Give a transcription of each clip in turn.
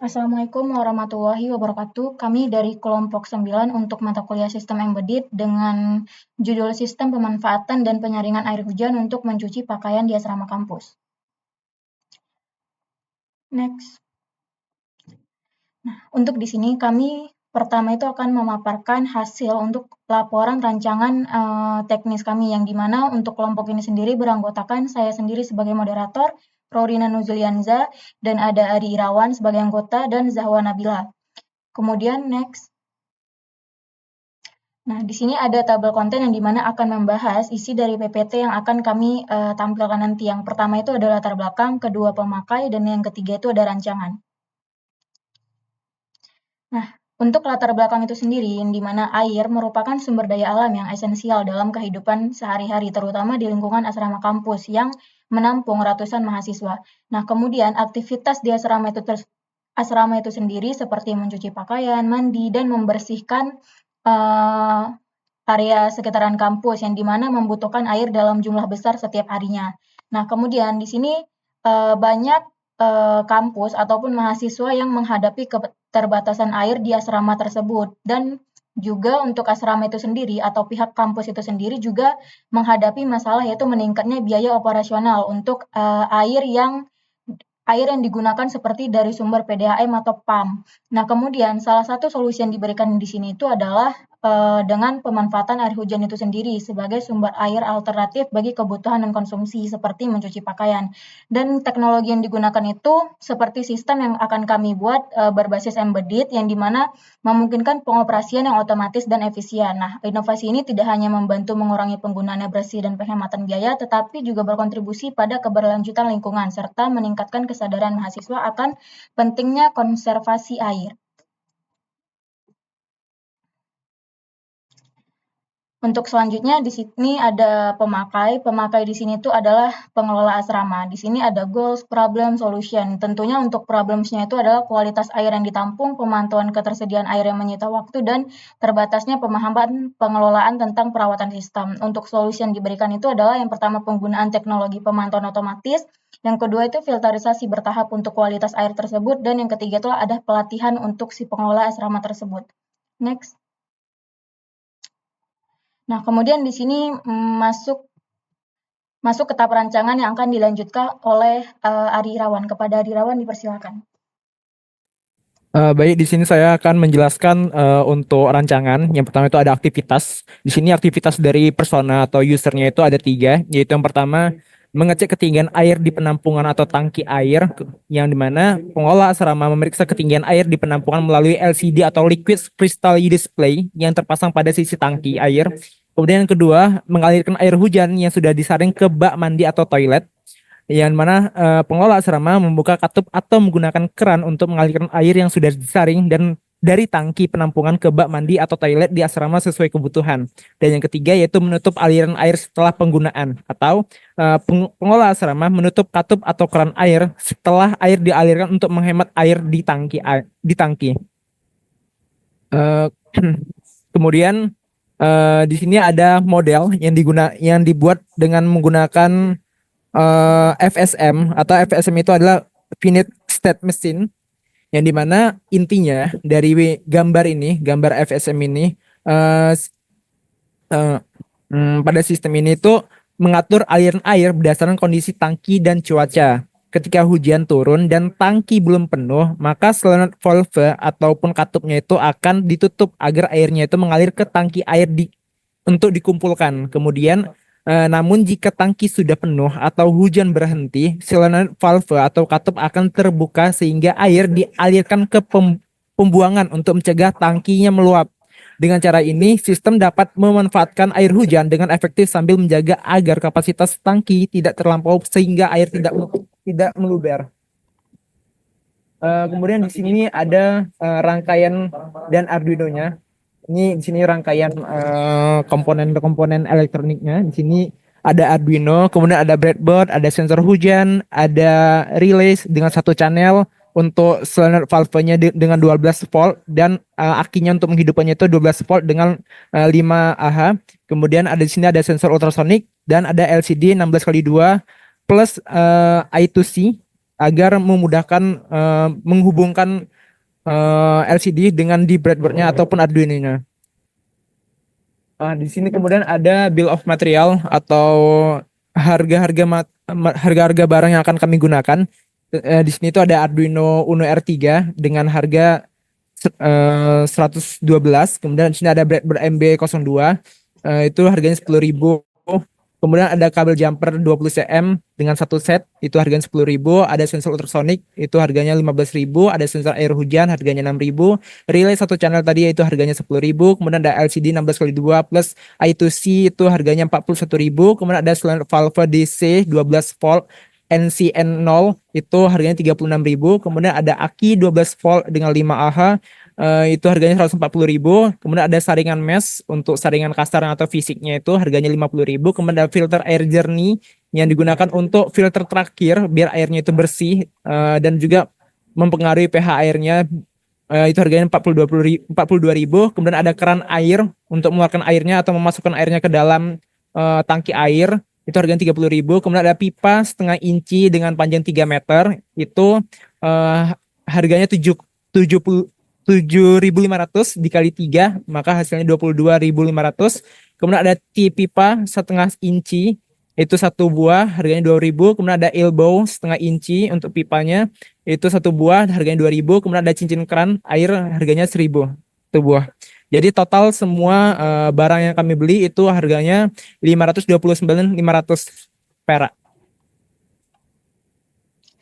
Assalamualaikum warahmatullahi wabarakatuh. Kami dari kelompok 9 untuk mata kuliah Sistem Embedded dengan judul Sistem Pemanfaatan dan Penyaringan Air Hujan untuk Mencuci Pakaian di Asrama Kampus. Next. Nah, untuk di sini kami pertama itu akan memaparkan hasil untuk laporan rancangan teknis kami yang dimana untuk kelompok ini sendiri beranggotakan saya sendiri sebagai moderator, Rorina Nuzulianza, dan ada Adi Irawan sebagai anggota, dan Zahwa Nabila. Kemudian next. Nah, di sini ada tabel konten yang dimana akan membahas isi dari PPT yang akan kami tampilkan nanti. Yang pertama itu adalah latar belakang, kedua pemakai, dan yang ketiga itu ada rancangan. Nah, untuk latar belakang itu sendiri, yang dimana air merupakan sumber daya alam yang esensial dalam kehidupan sehari-hari, terutama di lingkungan asrama kampus yang menampung ratusan mahasiswa. Nah, kemudian aktivitas di asrama itu sendiri seperti mencuci pakaian, mandi, dan membersihkan area sekitaran kampus yang dimana membutuhkan air dalam jumlah besar setiap harinya. Nah, kemudian di sini banyak kampus ataupun mahasiswa yang menghadapi keterbatasan air di asrama tersebut, dan juga untuk asrama itu sendiri atau pihak kampus itu sendiri juga menghadapi masalah yaitu meningkatnya biaya operasional untuk air yang digunakan seperti dari sumber PDAM atau PAM. Nah, kemudian salah satu solusi yang diberikan di sini itu adalah dengan pemanfaatan air hujan itu sendiri sebagai sumber air alternatif bagi kebutuhan dan konsumsi seperti mencuci pakaian. Dan teknologi yang digunakan itu seperti sistem yang akan kami buat berbasis embedded yang dimana memungkinkan pengoperasian yang otomatis dan efisien. Nah, inovasi ini tidak hanya membantu mengurangi penggunaan air bersih dan penghematan biaya, tetapi juga berkontribusi pada keberlanjutan lingkungan serta meningkatkan kesadaran mahasiswa akan pentingnya konservasi air. Untuk selanjutnya di sini ada pemakai. Pemakai di sini itu adalah pengelola asrama. Di sini ada goals, problem, solution. Tentunya untuk problems-nya itu adalah kualitas air yang ditampung, pemantauan ketersediaan air yang menyita waktu, dan terbatasnya pemahaman pengelolaan tentang perawatan sistem. Untuk solution diberikan itu adalah yang pertama penggunaan teknologi pemantauan otomatis, yang kedua itu filterisasi bertahap untuk kualitas air tersebut, dan yang ketiga itu ada pelatihan untuk si pengelola asrama tersebut. Next. Nah, kemudian di sini masuk ke tahap rancangan yang akan dilanjutkan oleh Adi Irawan. Kepada Adi Irawan dipersilakan. Baik, di sini saya akan menjelaskan untuk rancangan. Yang pertama itu ada aktivitas. Di sini aktivitas dari persona atau usernya itu ada 3, yaitu yang pertama mengecek ketinggian air di penampungan atau tangki air, yang dimana pengelola asrama memeriksa ketinggian air di penampungan melalui LCD atau liquid crystal display yang terpasang pada sisi tangki air. Kemudian yang kedua, mengalirkan air hujan yang sudah disaring ke bak mandi atau toilet, yang mana pengelola asrama membuka katup atau menggunakan keran untuk mengalirkan air yang sudah disaring dan dari tangki penampungan ke bak mandi atau toilet di asrama sesuai kebutuhan. Dan yang ketiga yaitu menutup aliran air setelah penggunaan, atau pengelola asrama menutup katup atau keran air setelah air dialirkan untuk menghemat air di tangki. Uh, Kemudian di sini ada model yang dibuat dengan menggunakan FSM, atau FSM itu adalah finite state machine, yang dimana intinya dari gambar FSM ini uh, uh, pada sistem ini itu mengatur aliran air berdasarkan kondisi tangki dan cuaca. Ketika hujan turun dan tangki belum penuh, maka solenoid valve ataupun katupnya itu akan ditutup agar airnya itu mengalir ke tangki air untuk dikumpulkan. Kemudian namun jika tangki sudah penuh atau hujan berhenti, solenoid valve atau katup akan terbuka sehingga air dialirkan ke pembuangan untuk mencegah tangkinya meluap. Dengan cara ini, sistem dapat memanfaatkan air hujan dengan efektif sambil menjaga agar kapasitas tangki tidak terlampau sehingga air tidak meluber. Kemudian di sini ada rangkaian dan Arduino-nya. Ini di sini rangkaian komponen-komponen elektroniknya. Di sini ada Arduino, kemudian ada breadboard, ada sensor hujan, ada relay dengan 1 channel untuk solenoid valve-nya dengan 12 volt, dan akinya untuk menghidupkannya itu 12 volt dengan 5 Ah. Kemudian ada di sini ada sensor ultrasonic dan ada LCD 16x2 plus I2C agar memudahkan menghubungkan LCD dengan di breadboardnya ataupun Arduino-nya. Di sini kemudian ada bill of material atau harga-harga harga-harga barang yang akan kami gunakan. Di sini itu ada Arduino Uno R3 dengan harga 112. Kemudian di sini ada breadboard MB02, itu harganya 10.000. Kemudian ada kabel jumper 20 cm dengan satu set, itu harganya 10.000. Ada sensor ultrasonic, itu harganya 15.000. Ada sensor air hujan, harganya 6.000. Relay satu channel tadi itu harganya 10.000. Kemudian ada LCD 16x2 plus I2C, itu harganya 41.000. Kemudian ada selain valve DC 12 volt NCN0, itu harganya 36.000. Kemudian ada aki 12 volt dengan 5Ah, itu harganya 140.000. Kemudian ada saringan mesh untuk saringan kasar atau fisiknya, itu harganya 50.000. Kemudian ada filter air jernih yang digunakan untuk filter terakhir biar airnya itu bersih, dan juga mempengaruhi pH airnya, itu harganya 42.000. Kemudian ada keran air untuk mengeluarkan airnya atau memasukkan airnya ke dalam tangki air, itu harganya 30.000. Kemudian ada pipa setengah inci dengan panjang 3 meter, itu harganya 7.500 dikali 3, maka hasilnya 22.500. Kemudian ada pipa setengah inci, itu satu buah, harganya 2.000. Kemudian ada elbow setengah inci untuk pipanya, itu satu buah, harganya 2.000. Kemudian ada cincin keran air, harganya 1.000 satu buah. Jadi total semua barang yang kami beli itu harganya 529.500 perak.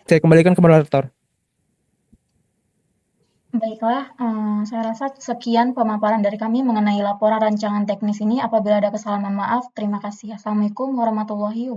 Saya kembalikan ke moderator. Baiklah, saya rasa sekian pemaparan dari kami mengenai laporan rancangan teknis ini. Apabila ada kesalahan, mohon maaf. Terima kasih. Assalamualaikum warahmatullahi wabarakatuh.